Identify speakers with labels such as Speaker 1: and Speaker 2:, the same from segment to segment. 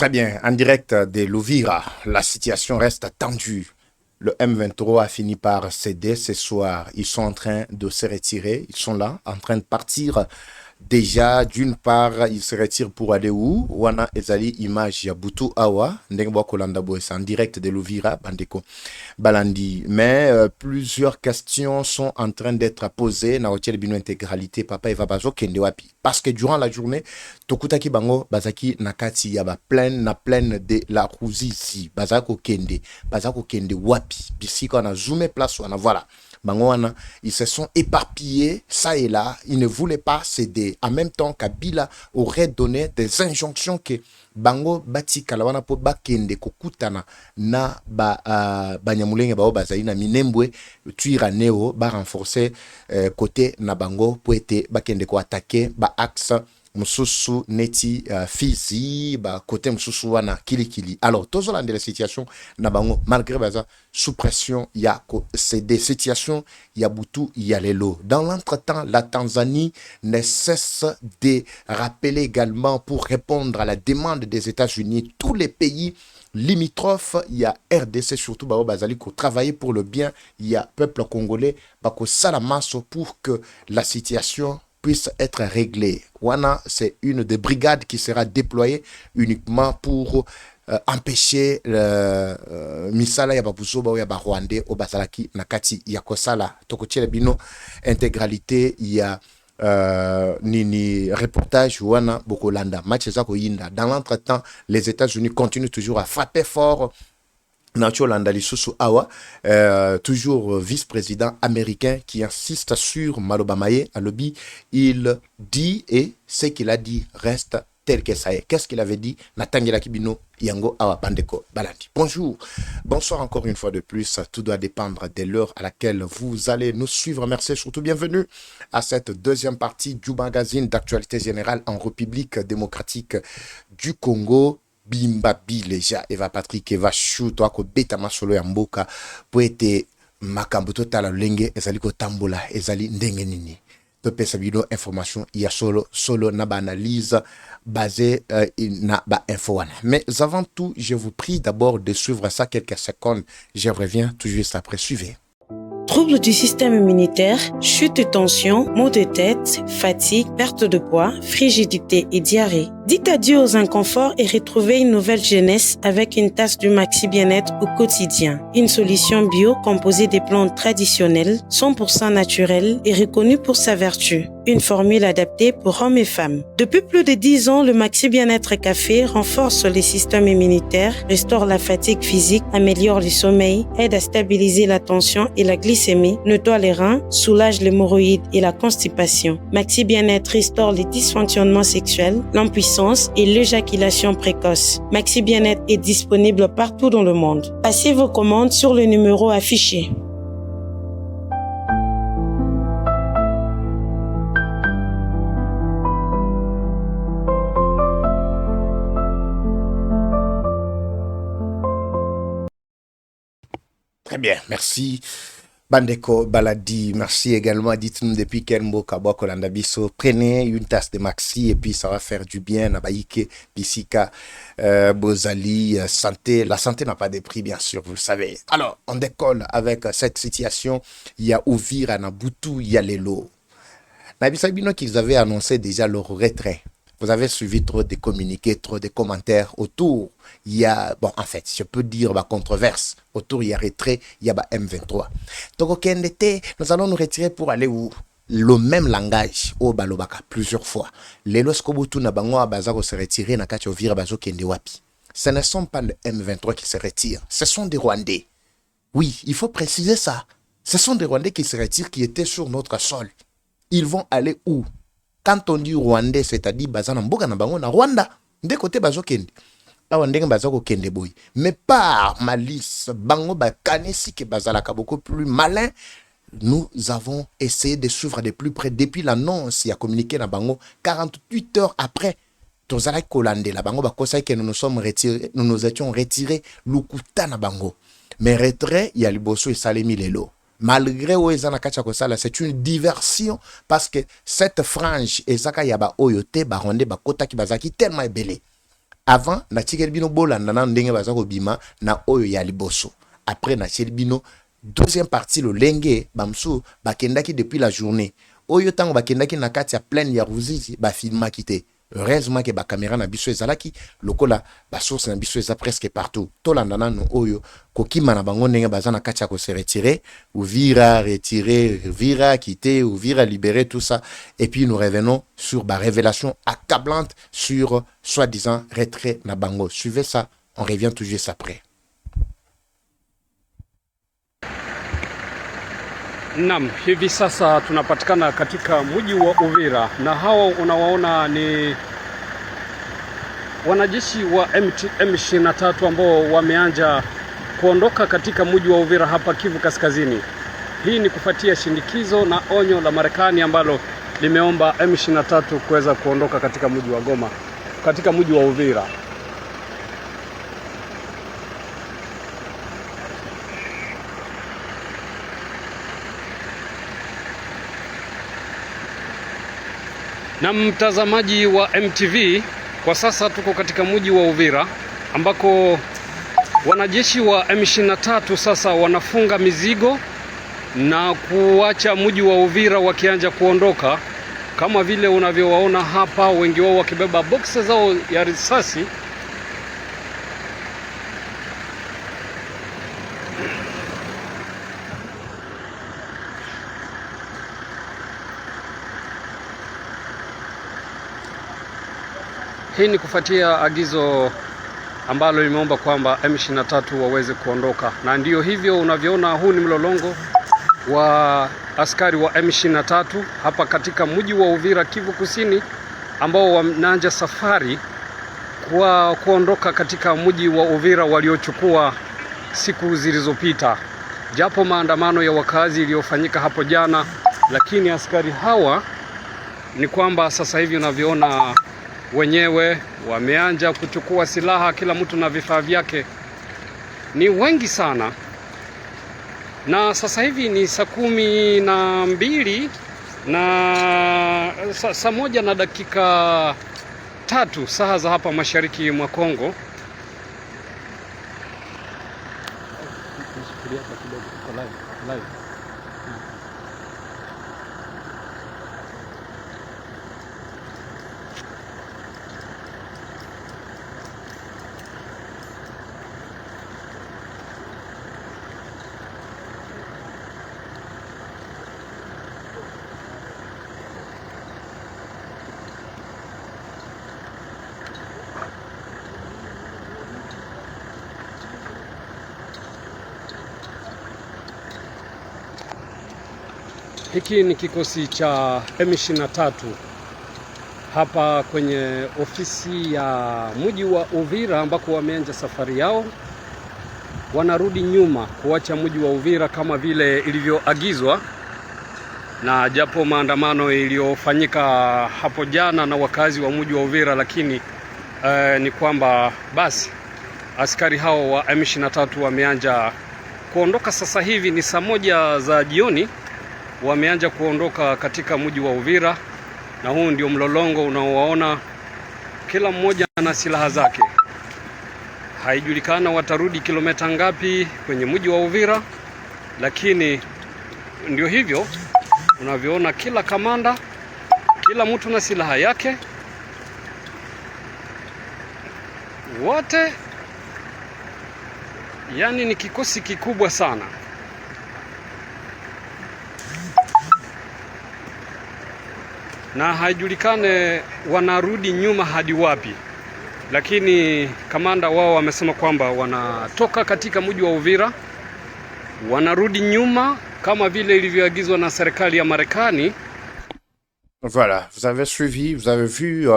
Speaker 1: Très bien, en direct de Louvira, la situation reste tendue. Le M23 a fini par céder ce soir. Ils sont en train de se retirer. Ils sont là, en train de partir. Déjà, d'une part, ils se retirent pour aller où? Wana ezali image ya Butu Awa, ndenge kolanda boy, c'est en direct de Louvira, bandeko balandi. Mais plusieurs questions sont en train d'être posées. Na hotel bino intégralité, papa eva bazo kende wapi. Parce que durant la journée, tokutaki bango bazaki nakati ya ba pleine na pleine de la Ruzizi, bazako kende wapi. Bisiko na zoomé place wana voilà. Bangoana, ils se sont éparpillés, ça et là, ils ne voulaient pas céder. En même temps, Kabila aurait donné des injonctions que Bango bati kalawana po bakende kokutana na banyamulenge bao bazali na minembwe tuira neo ba renforcer côté na bango po ete bakende ko attaquer ba axe mususu neti Fizi ba côté mususu wana kilikili. Alors tozo la situation na bango malgré baza sous pression ya c'est des situations ya butu ya lelo. Dans l'entretemps, la Tanzanie ne cesse de rappeler également pour répondre à la demande des États-Unis tous les pays limitrophes. Il y a RDC surtout bao bazali ko travailler pour le bien, il y a peuple congolais bako salamaso pour que la situation puisse être réglée. Wana, c'est une des brigades qui sera déployée uniquement pour empêcher misala ya babuso ba ya ba Rwandais au basalaki nakati ya kosala tokotiele bino intégralité ya nini reportage wana bokolanda match za ko yinda. Dans l'entretemps, les États-Unis continuent toujours à frapper fort. Nacho Landali Awa, toujours vice-président américain qui insiste sur Maloba Maye à lobby, il dit et ce qu'il a dit reste tel que ça est. Qu'est-ce qu'il avait dit? Natangela Kibino Yango Awa Pandeko Balandi. Bonjour, bonsoir encore une fois de plus. Tout doit dépendre de l'heure à laquelle vous allez nous suivre. Merci, surtout bienvenue à cette deuxième partie du magazine d'actualité générale en République démocratique du Congo. Bimba Bileja Eva Patrick Eva Chou toi ko beta masolo ya mboka po ete makambo totala lenge ezali ko tambola ezali ndenge nini to pesa bino information ya solo na ba analyse basée na ba info wana. Mais avant tout, je vous prie d'abord de suivre ça quelques secondes. Je reviens tout juste après. Suivez.
Speaker 2: Troubles du système immunitaire, chute de tension, maux de tête, fatigue, perte de poids, frigidité et diarrhée. Dites adieu aux inconforts et retrouvez une nouvelle jeunesse avec une tasse du Maxi Bien-être au quotidien. Une solution bio composée des plantes traditionnelles, 100% naturelles et reconnue pour sa vertu. Une formule adaptée pour hommes et femmes. Depuis plus de 10 ans, le Maxi Bien-être Café renforce les systèmes immunitaires, restaure la fatigue physique, améliore le sommeil, aide à stabiliser la tension et la glycémie, nettoie les reins, soulage l'hémorroïde et la constipation. Maxi Bien-être restaure les dysfonctionnements sexuels, l'impuissance et l'éjaculation précoce. Maxi Bien-être est disponible partout dans le monde. Passez vos commandes sur le numéro affiché.
Speaker 1: Très bien, merci. Bandeko Baladi, merci également. Dites-nous depuis quel mot Kaboko Landabiso. Prenez une tasse de maxi et puis ça va faire du bien. Nabaïke, Bissika, Bozali, santé. La santé n'a pas de prix, bien sûr, vous le savez. Alors, on décolle avec cette situation. Il y a Ouvira, Nabutu, il y a Lelo. Nabisabino qu'ils avaient annoncé déjà leur retrait. Vous avez suivi trop de communiqués, trop de commentaires autour. Il y a, bon, en fait, je peux dire, controverse. Autour, il y a retrait, il y a M23. Donc, nous allons nous retirer pour aller où? Le même langage, au Balobaka, plusieurs fois. Les Loskobutu na bango bazako se retirer na kacho vira bazo kende wapi. Ce ne sont pas le M23 qui se retire. Ce sont des Rwandais. Oui, il faut préciser ça. Ce sont des Rwandais qui se retirent, qui étaient sur notre sol. Ils vont aller où? Quand on dit Rwandais, c'est-à-dire Bazana Mboka na bango na Rwanda, de côté bazo kende. Awa ndenge bazako kende boy. Mais par malice, bango ba kanesi ke bazalaka beaucoup plus malin. Nous avons essayé de suivre de plus près depuis l'annonce. Il y a communiqué na bango 48 heures après. Tozala kolande la bango ba kosa que nous nous étions retirés lukuta na bango. Mais retrait, il y a liboso et salemi lelo. Malgré Oezana Kachakosala, c'est une diversion parce que cette frange, Ezaka Yaba Oyote, Baronde, Bakota Kibazaki, tellement belé. avant na bino bolanda na ndenge baza ko bima na oyo ya liboso. Après na bino deuxième partie le lenge bamsu bakendaki depuis la journée. Oyo tango bakendaki na kati ya plaine ya Ruzizi ba filma kité. Heureusement que ba caméra na biso ezalaki lokola ba source na biso eza presque partout. Tolanda na no oyo kokima na bango ndenge baza na kati ya ko se retirer, Uvira retirer, Uvira quitter, Uvira libérer tout ça et puis nous revenons sur ba révélation accablante sur soi-disant retrait na bango. Suivez ça, on revient tout juste après.
Speaker 3: Naam, hivi sasa tunapatikana katika mji wa Uvira na hawa unawaona ni wanajeshi wa M23 ambao wameanza kuondoka katika mji wa Uvira hapa Kivu Kaskazini. Hii ni kufuatia shindikizo na onyo la Marekani ambalo limeomba M23 kuweza kuondoka katika mji wa Goma, katika mji wa Uvira. Na mtazamaji wa MTV, kwa sasa tuko katika mji wa Uvira ambako wanajeshi wa M23 sasa wanafunga mizigo na kuacha mji wa Uvira wakianza kuondoka, kama vile unavyowaona hapa, wengi wao wakibeba boksi zao ya risasi. Hii ni kufuatia agizo ambalo limeomba kwamba M23 waweze kuondoka. Na ndiyo hivyo unavyoona, huu ni mlolongo wa askari wa M23 hapa katika mji wa Uvira, Kivu Kusini, ambao wanaanza safari kwa kuondoka katika mji wa Uvira waliochukua siku zilizopita. Japo maandamano ya wakazi iliyofanyika hapo jana, lakini askari hawa ni kwamba sasa hivi unavyoona wenyewe wameanza kuchukua silaha, kila mtu na vifaa vyake. Ni wengi sana. Na sasa hivi ni saa 12 na saa 1 na dakika 3 saa za hapa mashariki mwa Kongo. Hiki ni kikosi cha M23 hapa kwenye ofisi ya mji wa Uvira ambako wameanza safari yao. Wanarudi nyuma kuacha mji wa Uvira kama vile ilivyoagizwa, na japo maandamano iliyofanyika hapo jana na wakazi wa mji wa Uvira, lakini ni kwamba basi askari hao wa M23 wameanza kuondoka. Sasa hivi ni saa 1 za jioni, wameanza kuondoka katika mji wa Uvira, na huu ndio mlolongo unaowaona, kila mmoja na silaha zake. Haijulikana watarudi kilomita ngapi kwenye mji wa Uvira, lakini ndio hivyo unavyoona, kila kamanda, kila mtu na silaha yake, wote, yani ni kikosi kikubwa sana. Na haijulikane wanarudi nyuma hadi wapi, lakini kamanda wao wamesema kwamba wanatoka katika mji wa Uvira, wanarudi nyuma kama vile ilivyoagizwa na serikali ya Marekani.
Speaker 1: Voilà, vous avez suivi, vous avez vu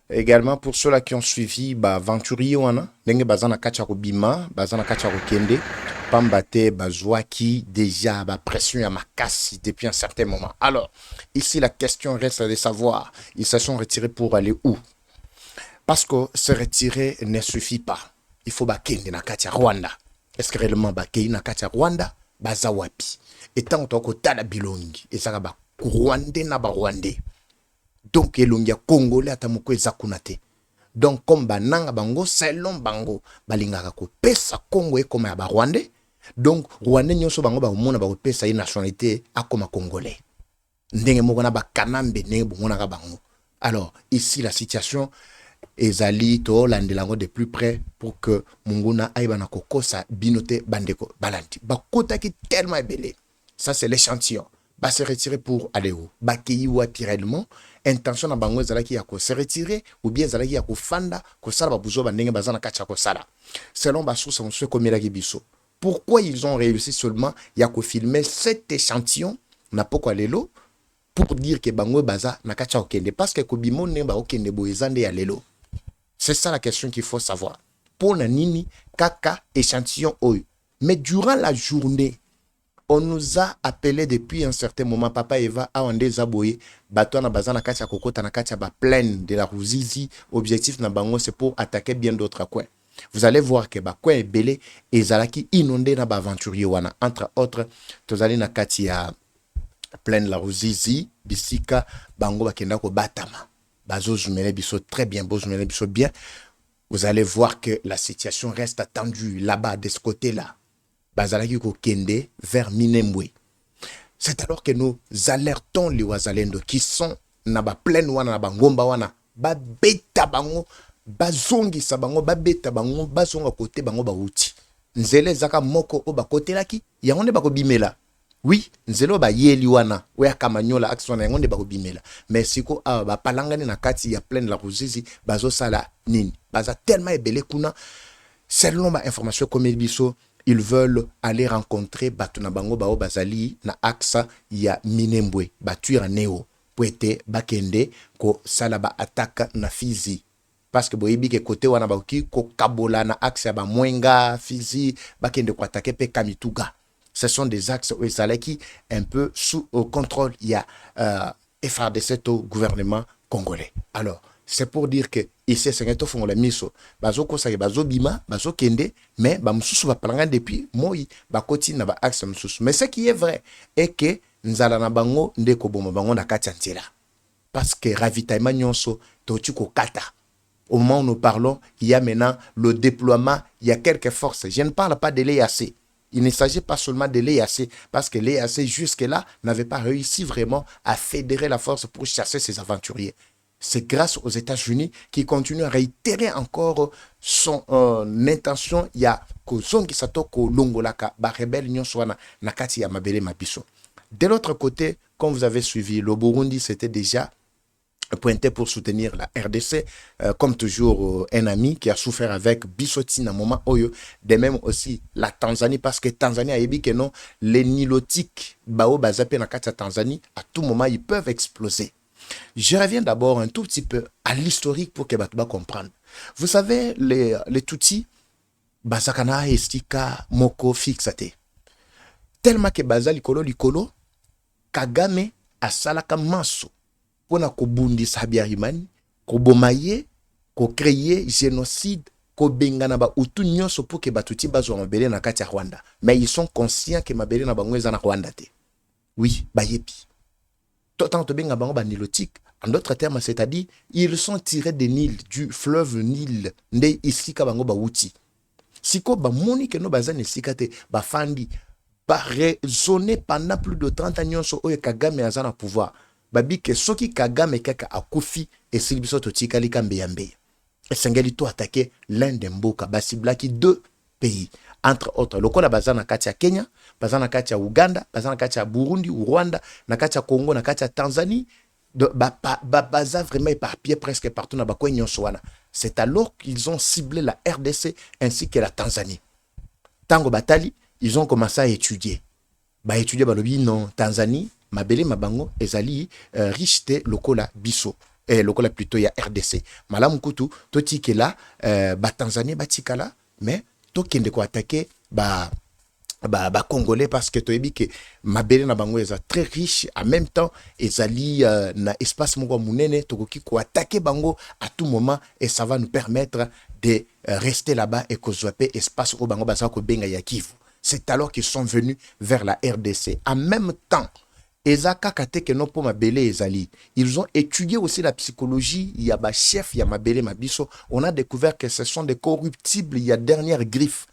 Speaker 1: également pour ceux-là qui ont suivi Venturier wana ndenge bazana kacha ko bima, bazana kacha ko kende, pambate bazwaki déjà pression ya makasi depuis un certain moment. Alors, ici la question reste de savoir, ils se sont retirés pour aller où? Parce que se retirer ne suffit pas. Il faut bakende na kacha Rwanda. Est-ce que réellement bakende na kacha Rwanda baza wapi? Et tant que tala bilongi, et ça ba Rwandais na ba Rwandais. Donc elongi ya Congolais atamoko ezakunate. Donc comme bananga bango selon bango balingaka ko pesa Congo ekoma ya ba Rwandais. Donc Rwandais nyonso bango ba mona ba ko pesa une nationalité akoma congolais. Ndenge moko na ba kanambe ndenge bongona ka bango. Alors ici la situation ezali to landelango de plus près pour que munguna aibana kokosa binote bandeko balanti. Bakota ki tellement ebelé. Ça c'est l'échantillon. Ba se retirer pour aller où? Ba ki naturellement intention na bango ezalaki ya ko se retirer ou bien ezalaki ya ko fanda ko sala ba buzo bandenge bazana kacha ko sala. Selon ba source on se komelaki biso. Pourquoi ils ont réussi seulement ya ko filmer cet échantillon na poko lelo pour dire que bango baza na kacha okende parce que kobimo ne ba okende boezande ya lelo. C'est ça la question qu'il faut savoir. Pour na nini kaka échantillon oyo. Mais durant la journée on nous a appelé depuis un certain moment, Papa Eva a ondé zaboye, bateau na bazana kacha kokota na kacha ba plaine de la Ruzizi. Objectif na bango c'est pour attaquer bien d'autres coins. Vous allez voir que ba coin est belé et zalaki inondé na ba aventurier wana. Entre autres, tozali na kati ya plaine de la Ruzizi, bisika bango bakenda ko batama. Bazo zumele biso très bien, bo zumele biso bien. Vous allez voir que la situation reste tendue là-bas de ce côté-là. Bazalaki ko kende vers Minembwe. C'est alors que nous alertons les Wazalendo qui sont na ba plaine wana na ba ngomba wana ba beta bango bazongi sa bango ba beta bango bazonga côté bango ba uti. Nzele zaka moko o ba côté laki yango ba ko bimela. Oui, nzelo ba yeli wana oya kamanyola action na yango ba ko bimela. Mais siko ba palangani na kati ya plaine la Ruzizi bazo sala nini. Baza tellement ebele kuna selon ba information comme biso. Ils veulent aller rencontrer Batuna Bango Bao Bazali na Aksa ya Minembwe, Batuira Neo, Pouete Bakende, ko Salaba attaque na Fizi. Parce que boyebi ke côté wana baoki ko Kabola na axe ya ba Mwenga, Fizi, Bakende ko attaquer pe Kamituga. Ce sont des axes où qui un peu sous contrôle. Il y a FRDC au gouvernement congolais. Alors, c'est pour dire que ici c'est un fond la miso bazo ko sa bazo bima bazo kende mais ba mususu ba palanga depuis moi ba koti na ba axe mususu. Mais ce qui est vrai est que nzala na bango ndeko bomo bango na kati ntela parce que ravitaillement nyonso toti ko kata. Au moment où nous parlons, il y a maintenant le déploiement, il y a quelques forces. Je ne parle pas de l'EAC. Il ne s'agit pas seulement de l'EAC, parce que l'EAC jusque-là n'avait pas réussi vraiment à fédérer la force pour chasser ces aventuriers. C'est grâce aux États-Unis qui continuent à réitérer encore son intention. Il y a Kozongi Satoko Longolaka, Barebel Nyonswana, Nakati Yamabele Mabiso. De l'autre côté, comme vous avez suivi, le Burundi s'était déjà pointé pour soutenir la RDC, comme toujours un ami qui a souffert avec Bissoti na moment Oyo, de même aussi la Tanzanie, parce que Tanzanie a dit que non, les nilotiques Bao Bazapé Nakati Tanzanie, à tout moment, ils peuvent exploser. Je reviens d'abord un tout petit peu à l'historique pour que Batouba comprenne. Vous savez, les Tutsis, Bazakana, Estika, Moko, Fixate. Tellement que Baza Likolo, Kagame a salaka maso. Pona ko bundi sabiarimani, ko bomaye, ko créer génocide, ko bengana ba utu nyonso pour que Batuti bazo mabele na kati ya Rwanda. Mais ils sont conscients que mabele na bango eza na Rwanda te. Oui, bayebi. Tant que benga bango ba nilotique, en d'autres termes, c'est-à-dire ils sont tirés des Nil, du fleuve Nil, nde isika bango ba uti. Siko ba moni que no bazane sikate ba fandi ba raisonner pendant plus de 30 ans so oye Kagame azana pouvoir. Babi que soki Kagame kaka akufi et silbiso to tikali kambe yambe. Et sengeli to attaquer l'un des mboka basiblaki deux pays. Entre autres, lokola bazana kati ya Kenya, bazana kati ya Uganda, bazana kati ya Burundi, Rwanda, na kati ya Congo, na kati ya Tanzanie, baza vraiment éparpillé presque partout na bakwe nyonswana. C'est alors qu'ils ont ciblé la RDC ainsi que la Tanzanie. Tango batali, ils ont commencé à étudier. Ba étudier balobi non, Tanzanie, mabele mabango ezali richete lokola biso. Lokola plutôt ya RDC. Malamu kutu toti là ba Tanzanie batikala mais to kende ko attaquer ba congolais parce que to ebi que mabele na bango eza très riche en même temps ezali na espace moko munene to ko attaquer bango à tout moment et ça va nous permettre de rester là-bas et ko zoaper espace au bango basa ko benga ya Kivu. C'est alors qu'ils sont venus vers la RDC. En même temps, Ezaka kateke no po mabele ezali. Ils ont étudié aussi la psychologie, il y a ba chef, il y a mabele mabiso, on a découvert que ce sont des corruptibles, il y a dernière griffe.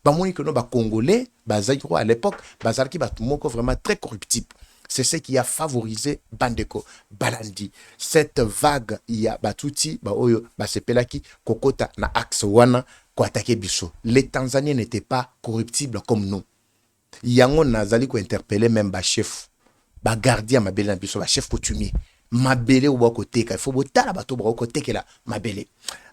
Speaker 1: Bamoni que no ba congolais, ba zaïro à l'époque, ba zarki ba tumoko vraiment très corruptible. C'est ce qui a favorisé Bandeko Balandi. Cette vague, il y a Batuti, Oyo, Sepelaki, Kokota, na axe wana, ko attaquer biso. Les Tanzaniens n'étaient pas corruptibles comme nous. Yango nazali ko interpeller même ba chef, ba gardien mabele na biso, ba chef coutumier. Mabele ou côté, il faut botala bato ba côté que la mabele.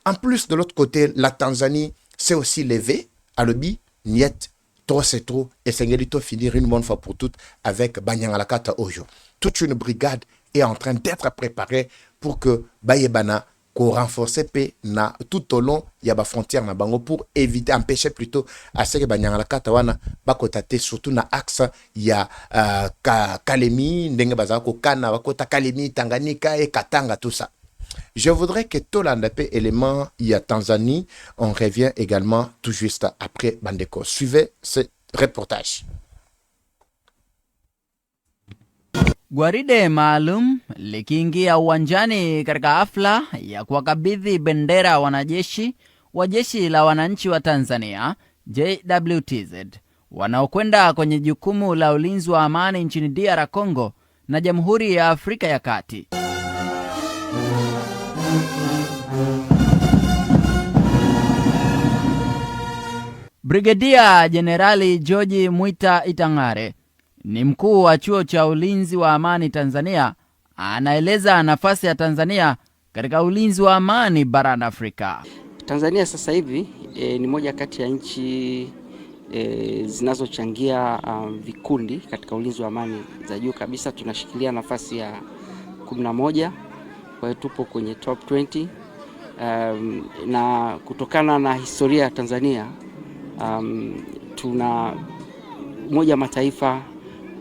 Speaker 1: En plus de l'autre côté, la Tanzanie s'est aussi levée à l'obi, niet. Trop c'est trop, et Sengelito finir une bonne fois pour toutes avec Banyangalakata Ojo. Toute une brigade est en train d'être préparée pour que Bayebana qu'on renforce na tout au long il y a ba frontière na bango pour éviter empêcher plutôt à ce que Banyangalakata wana bakotate surtout na axe il y a Kalemi ndenge bazako kana bakota Kalemi Tanganyika et Katanga tout ça. Je voudrais que tout l'andapé élément, il y a Tanzanie, on revient également tout juste après Bandeko. Suivez ce reportage.
Speaker 4: Gwaride maalum likiingia uwanjani katika hafla ya kuwakabidhi bendera wanajeshi wa jeshi la wananchi wa Tanzania JWTZ wanaokwenda kwenye jukumu la ulinzi wa amani nchini DR Congo na Jamhuri ya Afrika ya Kati. Brigedia Jenerali George Mwita Itangare ni mkuu wa chuo cha ulinzi wa amani Tanzania, anaeleza nafasi ya katika ulinzi wa amani barani Afrika.
Speaker 5: Tanzania sasa hivi ni moja kati ya nchi zinazochangia vikundi katika ulinzi wa amani za juu kabisa. Tunashikilia nafasi ya 11, kwa hiyo tupo kwenye top 20. Na kutokana na historia ya Tanzania, tuna Umoja wa Mataifa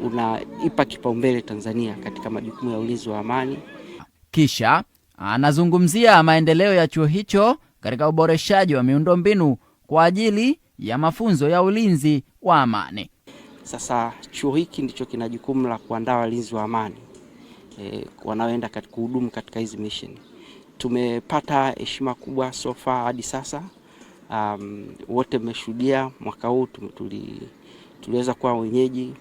Speaker 5: unaipa kipaumbele Tanzania katika majukumu ya ulinzi wa amani.
Speaker 4: Kisha anazungumzia maendeleo ya chuo hicho katika uboreshaji wa miundombinu kwa ajili ya mafunzo ya ulinzi wa amani.
Speaker 5: Sasa chuo hiki ndicho kina jukumu la kuandaa walinzi wa amani wanaoenda katika kuhudumu katika hizi mission. Tumepata heshima kubwa so far hadi sasa. Wote mmeshuhudia mwaka huu tuliweza kuwa wenyeji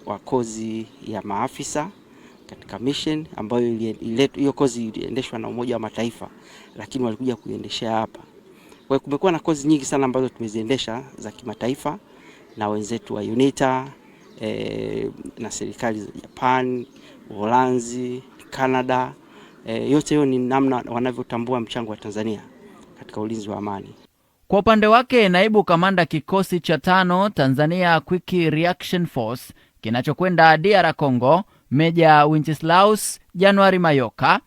Speaker 5: wa kozi ya maafisa katika mission ambayo hiyo kozi iliendeshwa na Umoja wa Mataifa, lakini walikuja kuiendeshea hapa. Kwa hiyo kumekuwa na kozi nyingi sana ambazo tumeziendesha za kimataifa na wenzetu wa UNITA na serikali za Japan, Uholanzi, Canada. Yote hiyo ni namna wanavyotambua mchango wa Tanzania katika ulinzi wa amani.
Speaker 4: Kwa upande wake, naibu kamanda kikosi cha 5 Tanzania Quick Reaction Force kinachokwenda DR Congo, Meja Wincheslaus January Mayoka,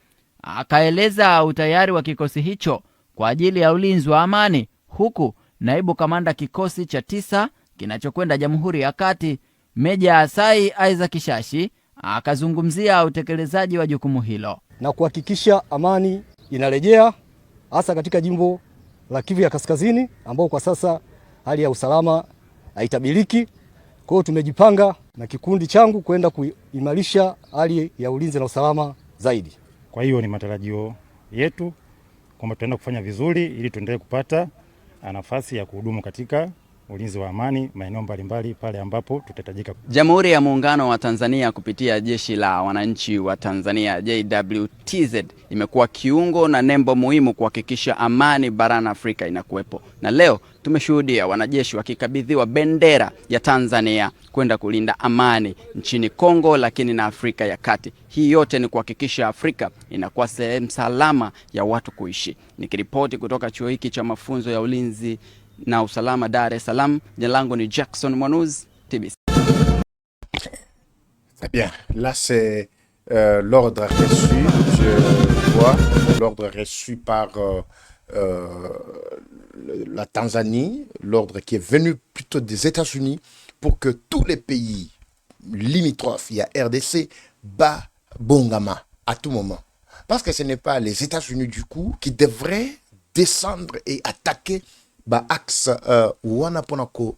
Speaker 4: akaeleza utayari wa kikosi hicho kwa ajili ya ulinzi wa amani, huku naibu kamanda kikosi cha 9 kinachokwenda Jamhuri ya Kati, Meja Asai Isaac Shashi, akazungumzia utekelezaji wa jukumu hilo
Speaker 6: na kuhakikisha amani inarejea hasa katika jimbo la Kivu ya Kaskazini ambao kwa sasa hali ya usalama haitabiliki. Kwa hiyo tumejipanga na kikundi changu kwenda kuimarisha hali ya ulinzi na usalama zaidi.
Speaker 7: Kwa hiyo ni matarajio yetu kwamba tutaenda kufanya vizuri ili tuendelee kupata nafasi ya kuhudumu katika ulinzi wa amani maeneo mbalimbali pale ambapo tutahitajika.
Speaker 4: Jamhuri ya Muungano wa Tanzania kupitia Jeshi la Wananchi wa Tanzania JWTZ imekuwa kiungo na nembo muhimu kuhakikisha amani barani Afrika inakuwepo. Na leo tumeshuhudia wanajeshi wakikabidhiwa bendera ya Tanzania kwenda kulinda amani nchini Kongo, lakini na Afrika ya Kati. Hii yote ni kuhakikisha Afrika inakuwa sehemu salama ya watu kuishi. Nikiripoti kutoka chuo hiki cha mafunzo ya ulinzi na usalama Dar es Salaam, jina langu ni Jackson Mwanuz, TBC.
Speaker 1: Très bien, là c'est l'ordre reçu, je vois l'ordre reçu par la Tanzanie, l'ordre qui est venu plutôt des États-Unis pour que tous les pays limitrophes, il y a RDC, bat Bongama à tout moment. Parce que ce n'est pas les États-Unis du coup qui devraient descendre et attaquer axe wana ponako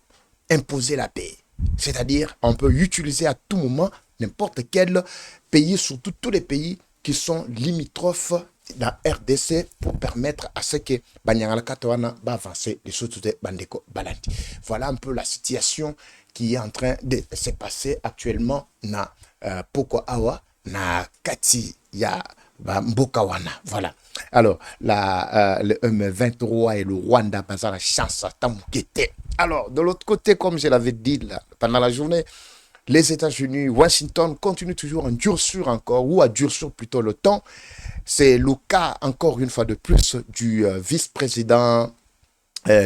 Speaker 1: imposer la paix. C'est-à-dire on peut utiliser à tout moment n'importe quel pays, surtout tous les pays qui sont limitrophes dans RDC pour permettre à ce que Banyangala Katawana va avancer les choses de Bandeko Balandi. Voilà un peu la situation qui est en train de se passer actuellement na Poko Awa, na Kati ya Mbokawana. Voilà. Alors, le M23 et le Rwanda, la chance à Tamukete. Alors, de l'autre côté, comme je l'avais dit là, pendant la journée, les États-Unis, Washington continuent toujours à durcir encore, ou à durcir plutôt le temps. C'est le cas, encore une fois de plus, du vice-président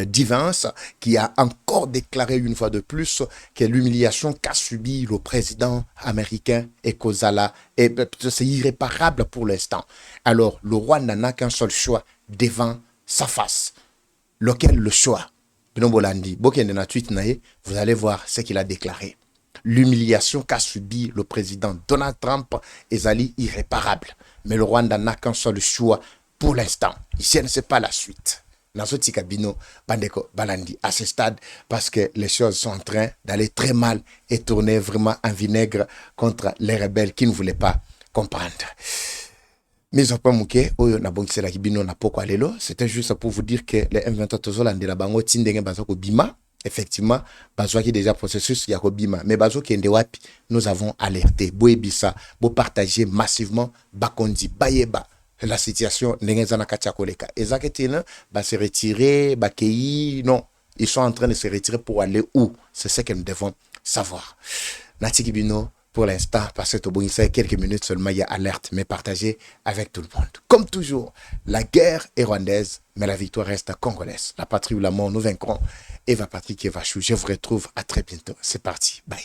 Speaker 1: Divance, qui a encore déclaré une fois de plus que l'humiliation qu'a subi le président américain Ekozala c'est irréparable pour l'instant. Alors, le Rwanda n'a qu'un seul choix devant sa face. Lequel le choix? Vous allez voir ce qu'il a déclaré. L'humiliation qu'a subi le président Donald Trump est irréparable. Mais le Rwanda n'a qu'un seul choix pour l'instant. Ici, elle ne sait pas la suite. Nazo Tikabino, Bandeko Balandi, à ce stade, parce que les choses sont en train d'aller très mal et tourner vraiment en vinaigre contre les rebelles qui ne voulaient pas comprendre. Mais c'était juste pour vous dire que les M23 Bima, effectivement, qui déjà processus Yakobima, mais nous avons alerté, Boebisa, pour partager massivement Bakondi, Bayeba. La situation n'engezana kachakoleka. Ezaketina va se retirer, bakei, non, ils sont en train de se retirer pour aller où? C'est ce que nous devons savoir. Natiki Bino, pour l'instant, parce que Tobonissa, quelques minutes seulement, il y a alerte, mais partagé avec tout le monde. Comme toujours, la guerre est rwandaise, mais la victoire reste congolaise. La patrie ou la mort, nous vaincrons. Eva Patrick Evachou, je vous retrouve à très bientôt. C'est parti, bye.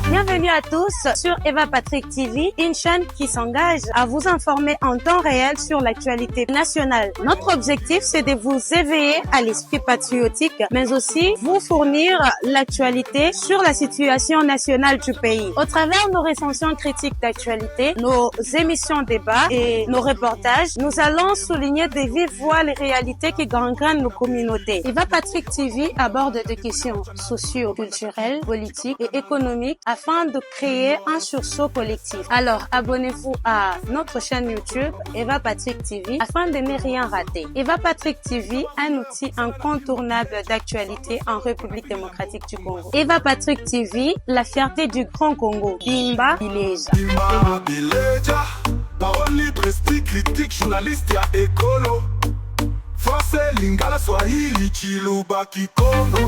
Speaker 8: Bienvenue à tous sur Eva Patrick TV, une chaîne qui s'engage à vous informer en temps réel sur l'actualité nationale. Notre objectif, c'est de vous éveiller à l'esprit patriotique, mais aussi vous fournir l'actualité sur la situation nationale du pays. Au travers nos recensions critiques d'actualité, nos émissions débats et nos reportages, nous allons souligner de vive voix les réalités qui gangrènent nos communautés. Eva Patrick TV aborde des questions socio-culturelles, politiques et économiques afin de créer un sursaut collectif. Alors, abonnez-vous à notre chaîne YouTube Eva Patrick TV afin de ne rien rater. Eva Patrick TV, un outil incontournable d'actualité en République démocratique du Congo. Eva Patrick TV, la fierté du Grand Congo. Bimba Bileja.
Speaker 9: Bimba Bileja. Parole libre, esprit critique, journaliste ya écolo. Français, Lingala, Swahili, Chiluba, Kikongo.